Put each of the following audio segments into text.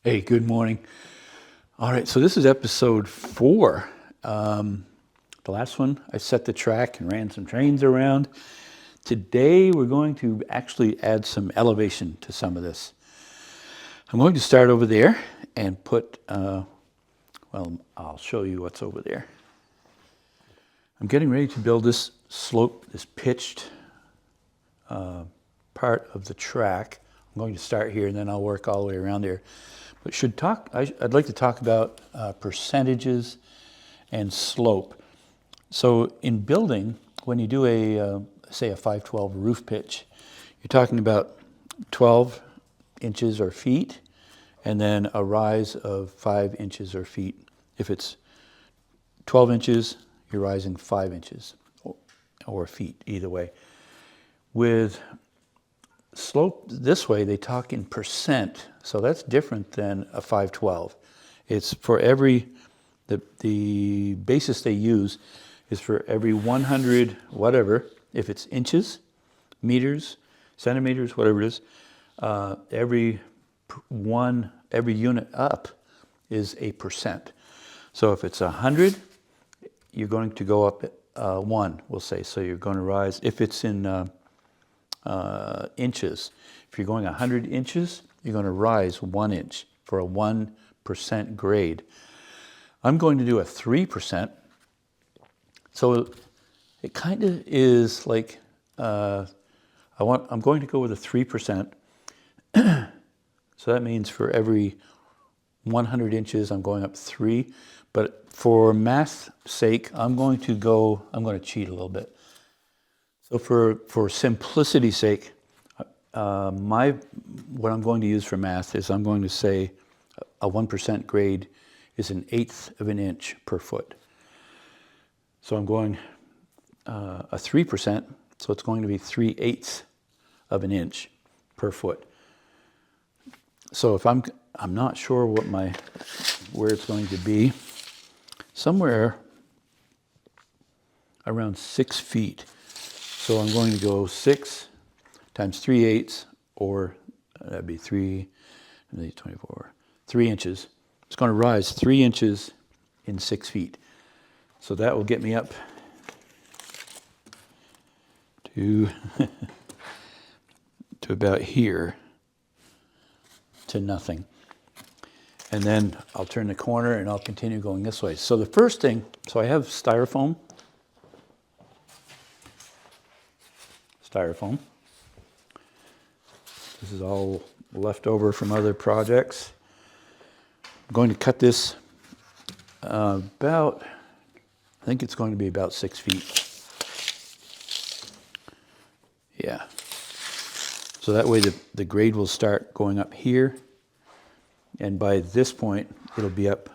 Hey, good morning. All right, so this is episode 4. The last one, I set the track and ran some trains around. Today, we're going to actually add some elevation to some of this. I'm going to start over there and put, I'll show you what's over there. I'm getting ready to build this slope, this pitched part of the track. I'm going to start here and then I'll work all the way around there. But I'd like to talk about percentages and slope. So in building, when you do say a 512 roof pitch, you're talking about 12 inches or feet, and then a rise of 5 inches or feet. If it's 12 inches, you're rising 5 inches or feet, either way. With slope this way, they talk in percent, so that's different than a 512. It's for the basis they use is for every 100 whatever, if it's inches, meters, centimeters, whatever it is, every unit up is a percent. So if it's 100, you're going to go up 1, we'll say. So you're going to rise, if it's in inches. If you're going 100 inches, you're going to rise 1 inch for a 1% grade. I'm going to do a 3%. So it kind of is like, I'm going to go with a 3%. So that means for every 100 inches, I'm going up 3. But for math's sake, I'm going to cheat a little bit. So for simplicity's sake, what I'm going to use for math is I'm going to say a 1% grade is 1/8 of an inch per foot. So I'm going a 3%, so it's going to be 3/8 of an inch per foot. So if I'm not sure where it's going to be, somewhere around 6 feet. So I'm going to go 6 times 3/8, or that'd be 24, 3 inches. It's going to rise 3 inches in 6 feet. So that will get me up to, to about here, to nothing. And then I'll turn the corner and I'll continue going this way. So the first thing, so I have styrofoam. This is all left over from other projects. I'm going to cut this I think it's going to be about 6 feet. Yeah. So that way the grade will start going up here, and by this point it'll be up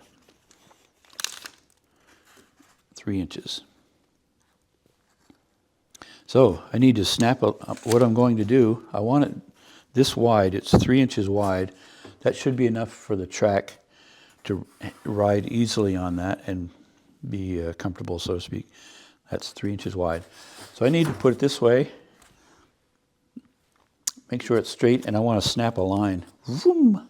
3 inches. So I need to snap up what I'm going to do. I want it this wide. It's 3 inches wide. That should be enough for the track to ride easily on that and be comfortable, so to speak. That's 3 inches wide. So I need to put it this way, make sure it's straight, and I want to snap a line vroom,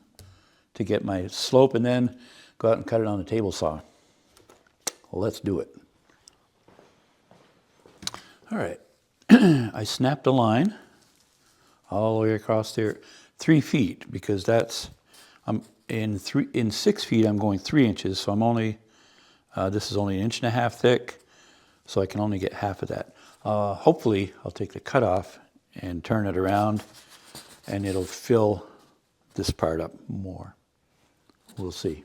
to get my slope, and then go out and cut it on the table saw. Well, let's do it. All right. I snapped a line all the way across there, 3 feet, because I'm in 6 feet. I'm going 3 inches, so this is only 1.5 inches thick, so I can only get half of that. Hopefully, I'll take the cutoff and turn it around, and it'll fill this part up more. We'll see.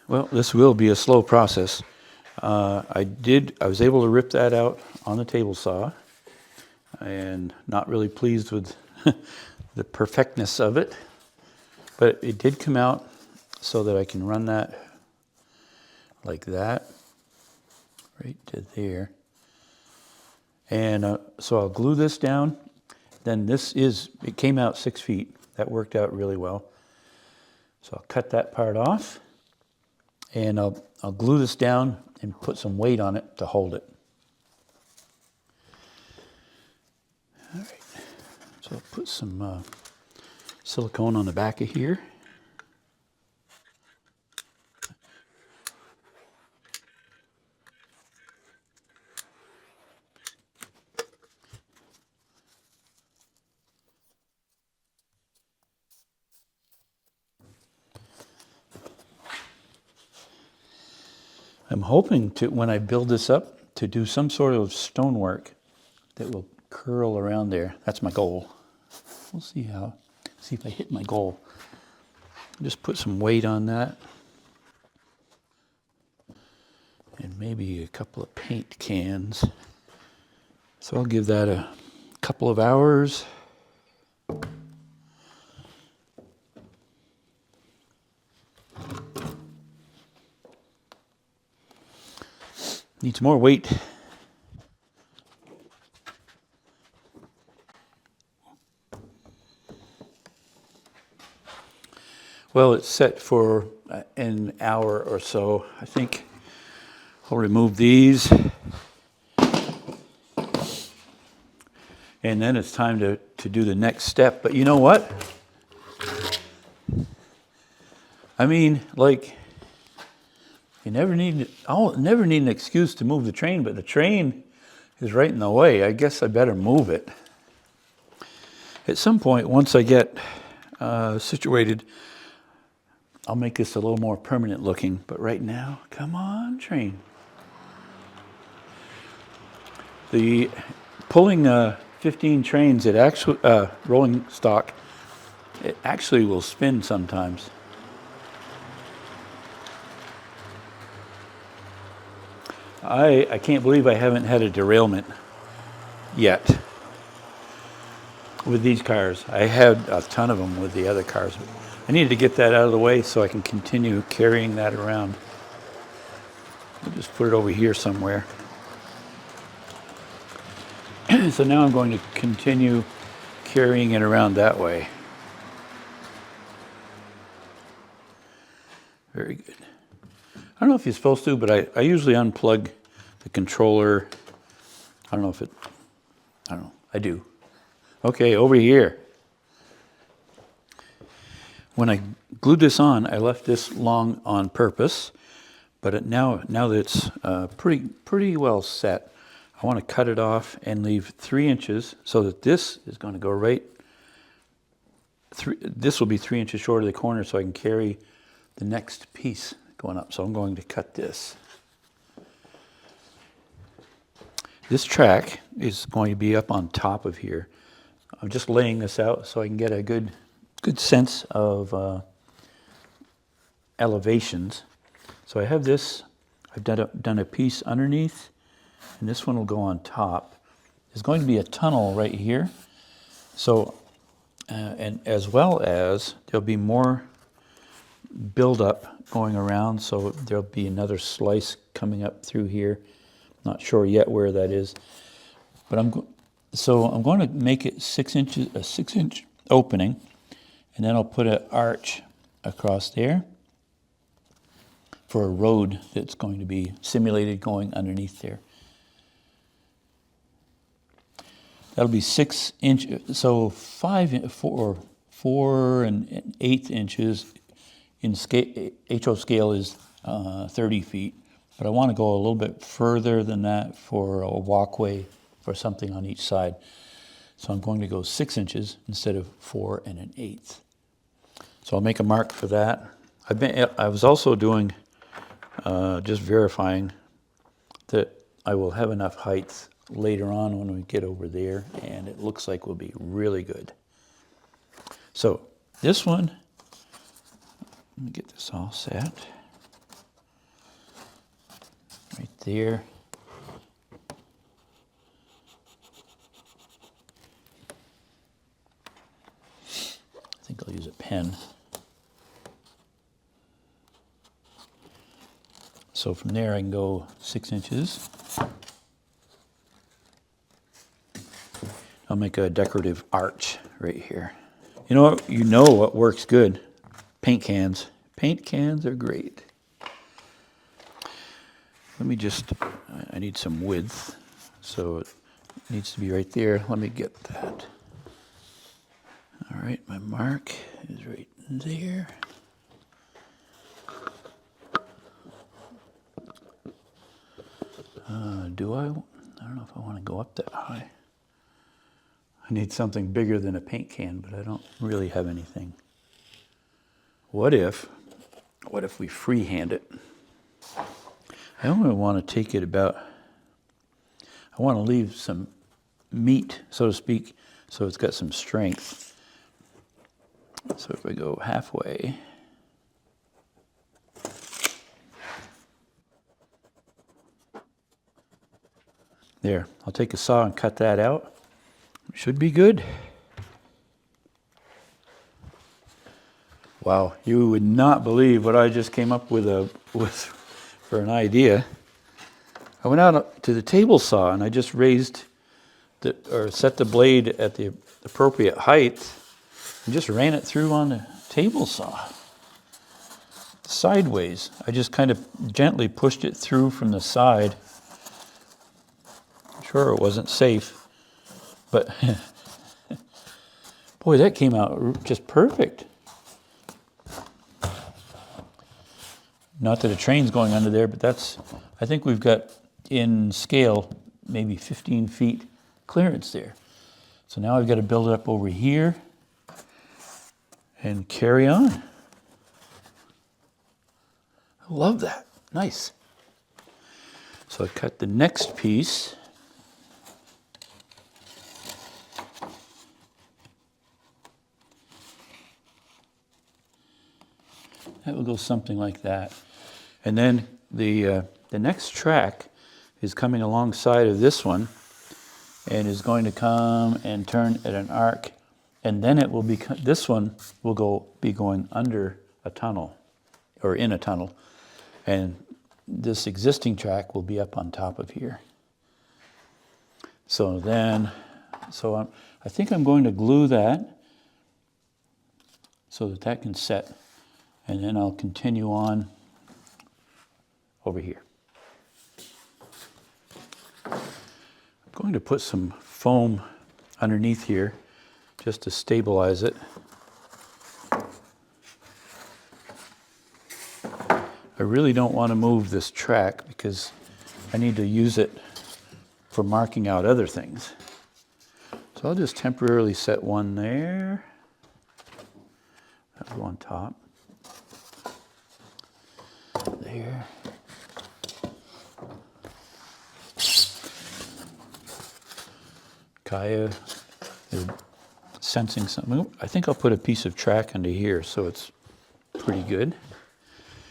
Well, this will be a slow process. I was able to rip that out on the table saw, and not really pleased with the perfectness of it, but it did come out so that I can run that like that, right to there. And so I'll glue this down. Then it came out 6 feet. That worked out really well. So I'll cut that part off, and I'll glue this down and put some weight on it to hold it. All right, so I'll put some silicone on the back of here. I'm hoping to, when I build this up, to do some sort of stonework that will curl around there. That's my goal. We'll see if I hit my goal. Just put some weight on that. And maybe a couple of paint cans. So I'll give that a couple of hours. Needs more weight. Well, it's set for an hour or so. I think I'll remove these. And then it's time to do the next step. But you know what? I mean, like, I'll never need an excuse to move the train, but the train is right in the way. I guess I better move it. At some point, once I get situated, I'll make this a little more permanent looking. But right now, come on, train. The pulling 15 trains, it actually rolling stock, it actually will spin sometimes. I can't believe I haven't had a derailment yet with these cars. I had a ton of them with the other cars. I needed to get that out of the way so I can continue carrying that around. I'll just put it over here somewhere. So now I'm going to continue carrying it around that way. Very good. I don't know if you're supposed to, but I usually unplug the controller. I don't know. I do. Okay, over here. When I glued this on, I left this long on purpose, but now that it's pretty well set, I want to cut it off and leave 3 inches so that this is going to go right. This will be 3 inches short of the corner, so I can carry the next piece going up. So I'm going to cut this. This track is going to be up on top of here. I'm just laying this out so I can get a good sense of elevations. So I have this. I've done a piece underneath, and this one will go on top. There's going to be a tunnel right here. So, and as well as there'll be more buildup going around, so there'll be another slice coming up through here. Not sure yet where that is, but I'm going to make it 6 inches, a 6-inch opening, and then I'll put an arch across there for a road that's going to be simulated going underneath there. That'll be 6 inches, so 4 1/8 inches in scale. HO scale is 30 feet, but I want to go a little bit further than that for a walkway for something on each side. So I'm going to go 6 inches instead of 4 1/8. So I'll make a mark for that. I was also doing, just verifying that I will have enough height later on when we get over there, and it looks like we'll be really good. So this one, let me get this all set. Right there. I think I'll use a pen. So from there I can go 6 inches. I'll make a decorative arch right here. You know what works good? Paint cans. Paint cans are great. Let me I need some width, so it needs to be right there. Let me get that. All right, my mark is right there. I don't know if I want to go up that high. I need something bigger than a paint can, but I don't really have anything. What if we freehand it? I only want to take it about, I want to leave some meat, so to speak, so it's got some strength. So if I go halfway, there, I'll take a saw and cut that out. Should be good. Wow, you would not believe what I just came up with for an idea. I went out to the table saw and I just raised set the blade at the appropriate height and just ran it through on the table saw. Sideways. I just kind of gently pushed it through from the side. Sure, it wasn't safe, but boy, that came out just perfect. Not that a train's going under there, but I think we've got in scale maybe 15 feet clearance there. So now I've got to build it up over here and carry on. I love that. Nice. So I cut the next piece. That will go something like that. And then the next track is coming alongside of this one and is going to come and turn at an arc. And then it will be, this one will be going under a tunnel or in a tunnel. And this existing track will be up on top of here. So I think I'm going to glue that so that can set. And then I'll continue on over here. I'm going to put some foam underneath here just to stabilize it. I really don't want to move this track because I need to use it for marking out other things. So I'll just temporarily set one there. That'll go on top. There. Kaya is sensing something. I think I'll put a piece of track under here so it's pretty good.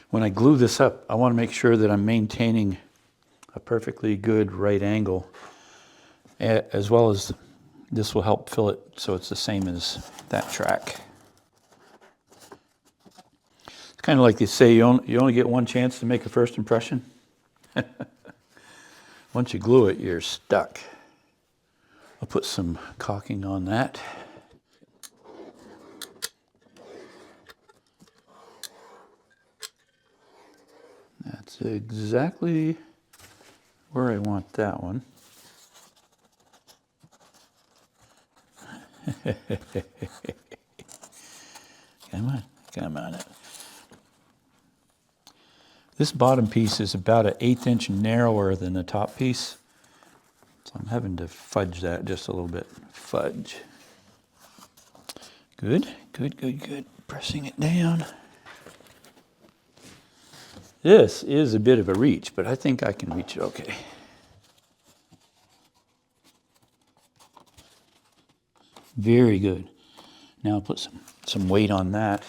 When I glue this up, I want to make sure that I'm maintaining a perfectly good right angle, as well as this will help fill it so it's the same as that track. It's kind of like they say, you only get one chance to make a first impression. Once you glue it, you're stuck. I'll put some caulking on that. That's exactly where I want that one. Come on. This bottom piece is about an 1/8 inch narrower than the top piece. So I'm having to fudge that just a little bit. Fudge. Good. Pressing it down. This is a bit of a reach, but I think I can reach it okay. Very good. Now I'll put some weight on that.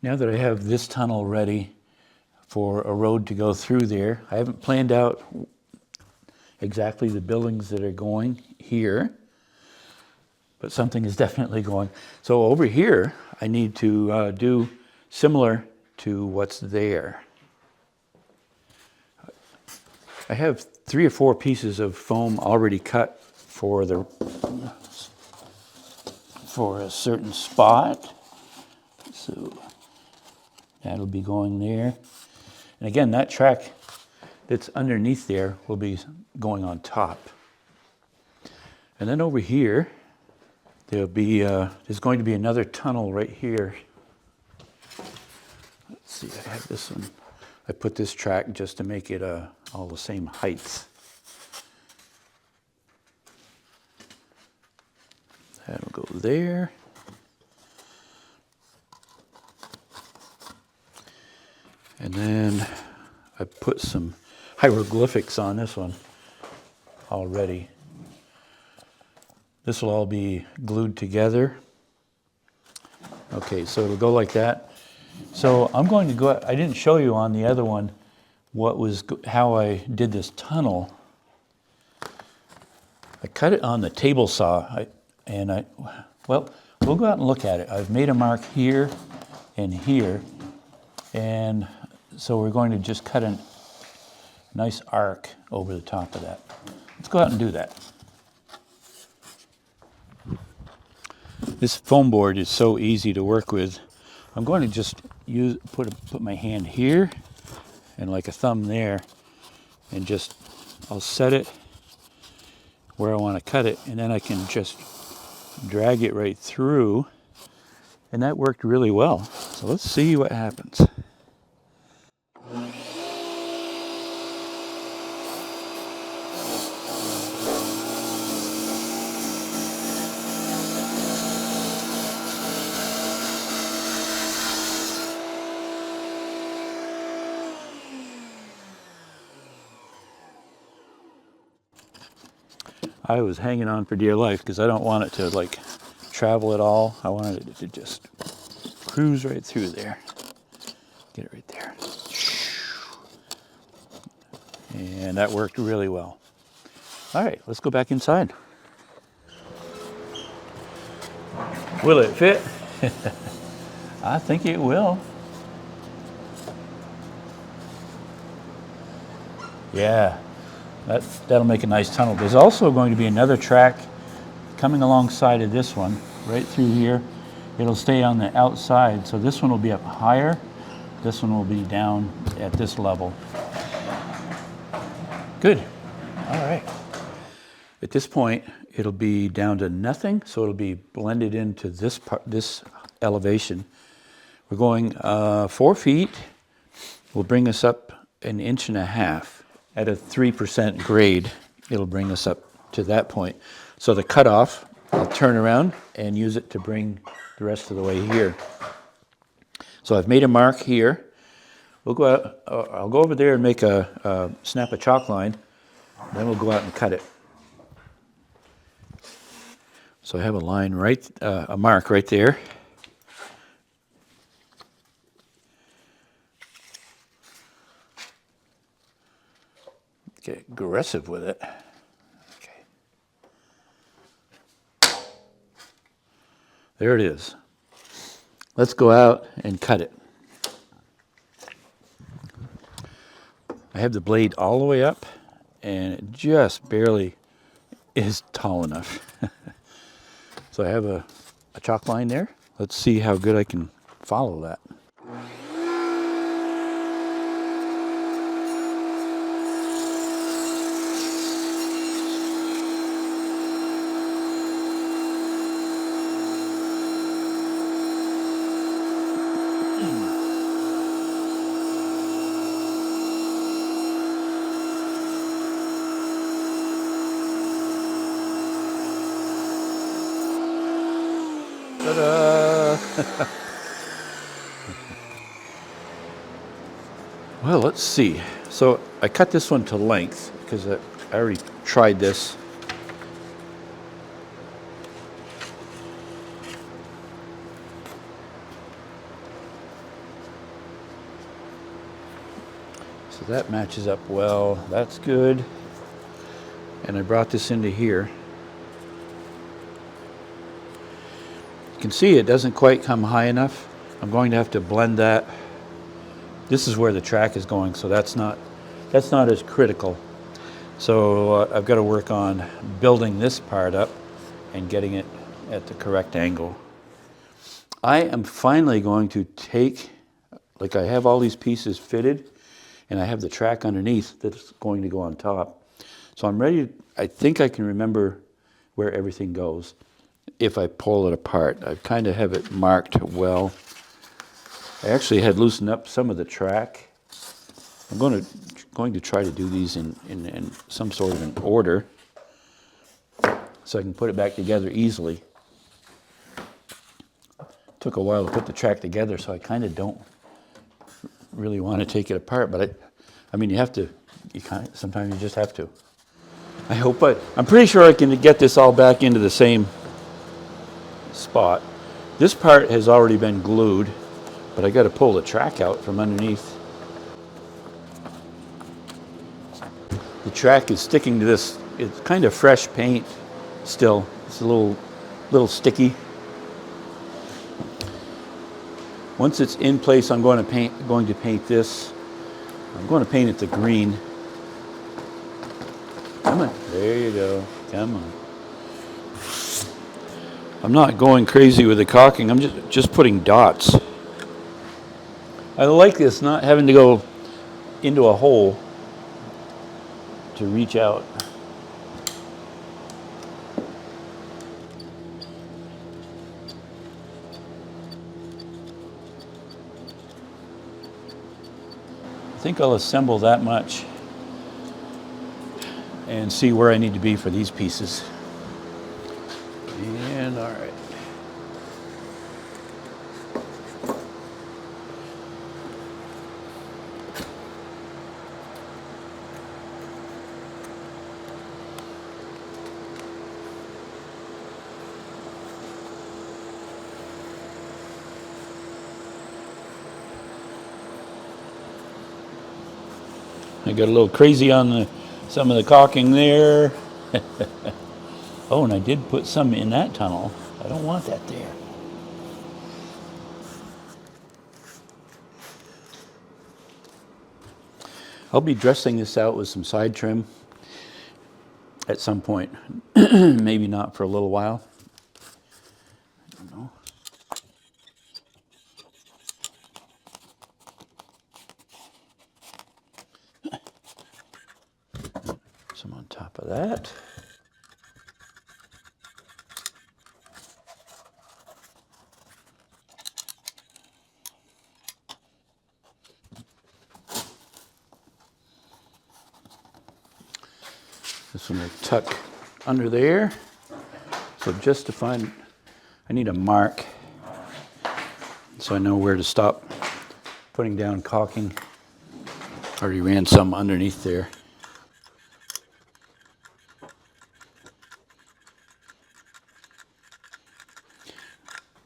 Now that I have this tunnel ready for a road to go through there, I haven't planned out exactly the buildings that are going here, but something is definitely going. So over here, I need to do similar to what's there. I have 3 or 4 pieces of foam already cut for a certain spot. So that'll be going there. And again, that track that's underneath there will be going on top. And then over here, there's going to be another tunnel right here. Let's see, I have this one. I put this track just to make it all the same heights. That'll go there. put some hieroglyphics on this one already. This will all be glued together. Okay, so it'll go like that. So I'm going to go, I didn't show you on the other one how I did this tunnel. I cut it on the table saw, well, we'll go out and look at it. I've made a mark here and here, and so we're going to just cut a nice arc over the top of that. Let's go out and do that. This foam board is so easy to work with. I'm going to just put my hand here and like a thumb there, and I'll set it where I want to cut it, and then I can just drag it right through, and that worked really well. So let's see what happens. I was hanging on for dear life because I don't want it to like travel at all. I wanted it to just cruise right through there. Get it right there. And that worked really well. All right, let's go back inside. Will it fit? I think it will. Yeah. That'll make a nice tunnel. There's also going to be another track coming alongside of this one, right through here. It'll stay on the outside, so this one will be up higher. This one will be down at this level. Good. All right. At this point, it'll be down to nothing, so it'll be blended into this elevation. We're going 4 feet. Will bring us up 1.5 inches. At a 3% grade, it'll bring us up to that point. So the cutoff, I'll turn around and use it to bring the rest of the way here. So I've made a mark here. We'll go out, I'll go over there and make snap a chalk line, then we'll go out and cut it. So I have a line a mark right there. Get aggressive with it. Okay. There it is. Let's go out and cut it. I have the blade all the way up, and it just barely is tall enough. So I have a chalk line there. Let's see how good I can follow that. Ta-da! Well, let's see. So I cut this one to length because I already tried this. So that matches up well. That's good. And I brought this into here. You can see it doesn't quite come high enough. I'm going to have to blend that. This is where the track is going, so that's not as critical. So I've got to work on building this part up and getting it at the correct angle. I am finally going to take, like I have all these pieces fitted, and I have the track underneath that's going to go on top. So I'm ready, I think I can remember where everything goes if I pull it apart. I kind of have it marked well. I actually had loosened up some of the track. I'm going to try to do these in some sort of an order so I can put it back together easily. Took a while to put the track together, so I kind of don't really want to take it apart, but I mean, you have to, sometimes you just have to. I'm pretty sure I can get this all back into the same spot. This part has already been glued, but I got to pull the track out from underneath. The track is sticking to this. It's kind of fresh paint still. It's a little sticky. Once it's in place, I'm going to paint this. I'm going to paint it to green. Come on, there you go. Come on. I'm not going crazy with the caulking. I'm just putting dots. I like this, not having to go into a hole to reach out. I think I'll assemble that much and see where I need to be for these pieces. And all right. I got a little crazy on some of the caulking there. Oh, and I did put some in that tunnel. I don't want that there. I'll be dressing this out with some side trim at some point. Maybe not for a little while. I don't know. Some on top of that. This one will tuck under there. So just to find, I need a mark so I know where to stop putting down caulking. Already ran some underneath there.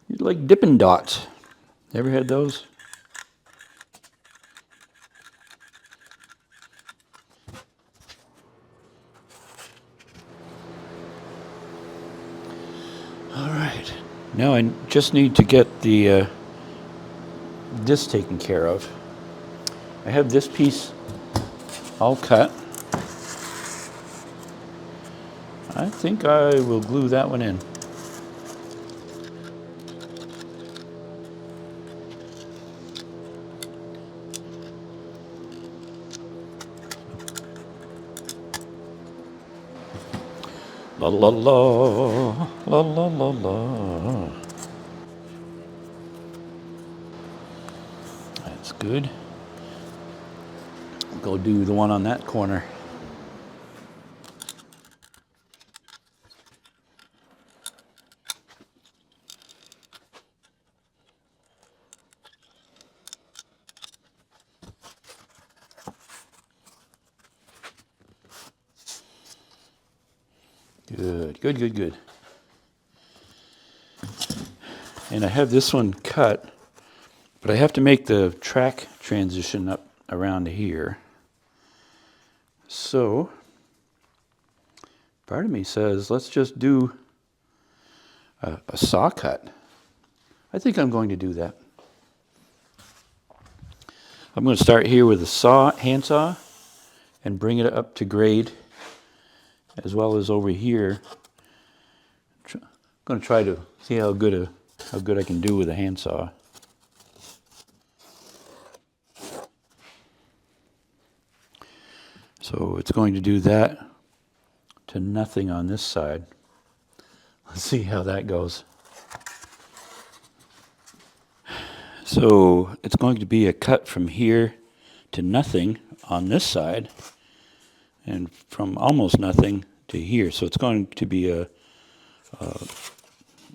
You like Dippin' Dots. Ever had those? All right. Now I just need to get the this taken care of. I have this piece all cut. I think I will glue that one in. La la la, la la la la. That's good. Go do the one on that corner. Good, good, good, good. And I have this one cut, but I have to make the track transition up around here. So, part of me says, let's just do a saw cut. I think I'm going to do that. I'm going to start here with a handsaw, and bring it up to grade, as well as over here. I'm going to try to see how good I can do with a handsaw. So it's going to do that to nothing on this side. Let's see how that goes. So it's going to be a cut from here to nothing on this side, and from almost nothing to here. So it's going to be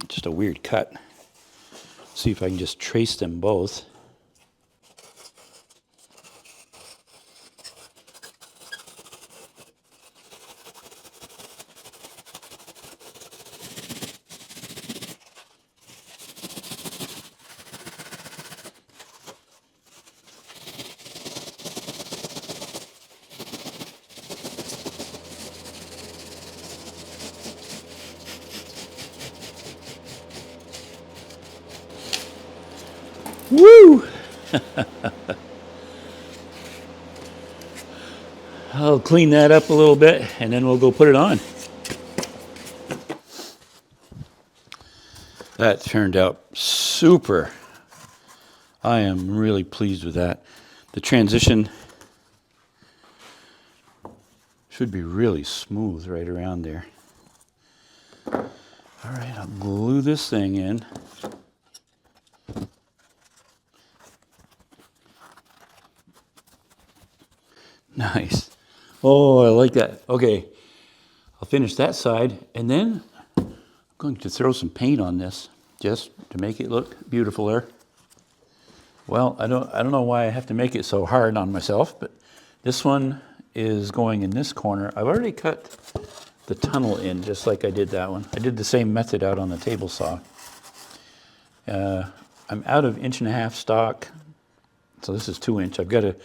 just a weird cut. See if I can just trace them both. Woo! I'll clean that up a little bit and then we'll go put it on. That turned out super. I am really pleased with that. The transition should be really smooth right around there. All right, I'll glue this thing in. Nice. Oh, I like that. Okay, I'll finish that side, and then I'm going to throw some paint on this just to make it look beautifuler. Well, I don't know why I have to make it so hard on myself, but this one is going in this corner. I've already cut the tunnel in just like I did that one. I did the same method out on the table saw. I'm out of 1.5" stock, so this is 2" I've got to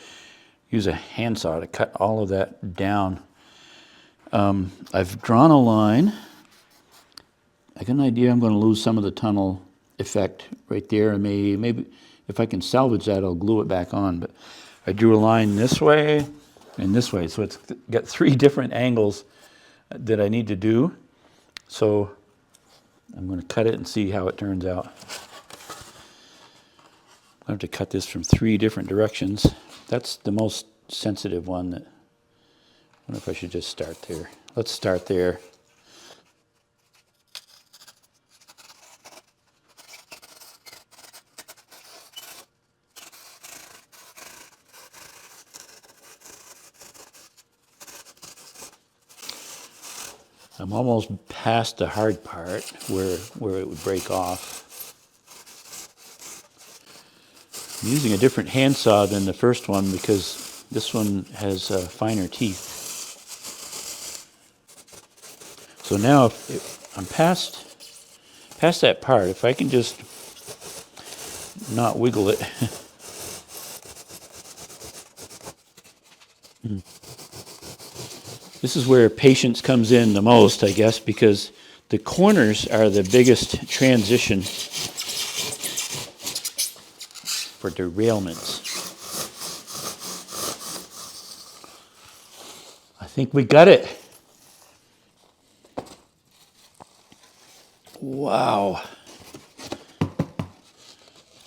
use a handsaw to cut all of that down. I've drawn a line. I got an idea I'm going to lose some of the tunnel effect right there, and maybe if I can salvage that, I'll glue it back on. But I drew a line this way and this way, so it's got 3 different angles that I need to do. So I'm going to cut it and see how it turns out. I have to cut this from 3 different directions. That's the most sensitive one. I wonder if I should just start there. Let's start there. I'm almost past the hard part where it would break off. I'm using a different handsaw than the first one because this one has finer teeth. So now if I'm past that part, if I can just not wiggle it. This is where patience comes in the most, I guess, because the corners are the biggest transition for derailments. I think we got it. Wow.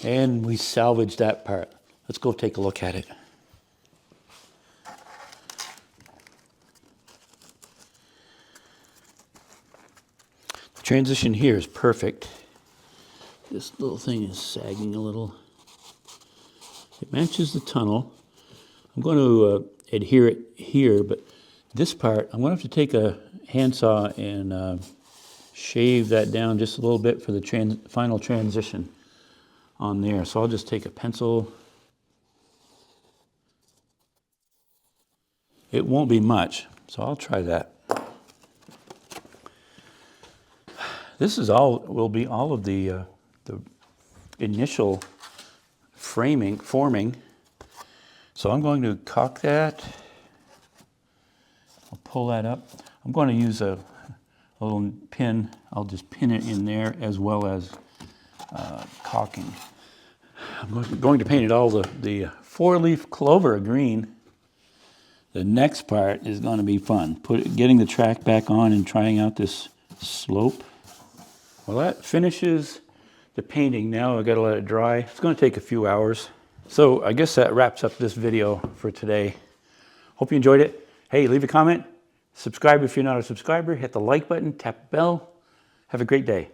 And we salvaged that part. Let's go take a look at it. The transition here is perfect. This little thing is sagging a little. It matches the tunnel. I'm going to adhere it here, but this part, I'm going to have to take a handsaw and shave that down just a little bit for the final transition on there. So I'll just take a pencil. It won't be much, so I'll try that. This is will be all of the initial forming. So I'm going to caulk that. I'll pull that up. I'm going to use a little pin. I'll just pin it in there as well as caulking. I'm going to paint it all the 4-leaf clover green. The next part is going to be fun. Getting the track back on and trying out this slope. Well, that finishes the painting. Now I've got to let it dry. It's going to take a few hours. So I guess that wraps up this video for today. Hope you enjoyed it. Hey, leave a comment. Subscribe if you're not a subscriber. Hit the like button. Tap the bell. Have a great day.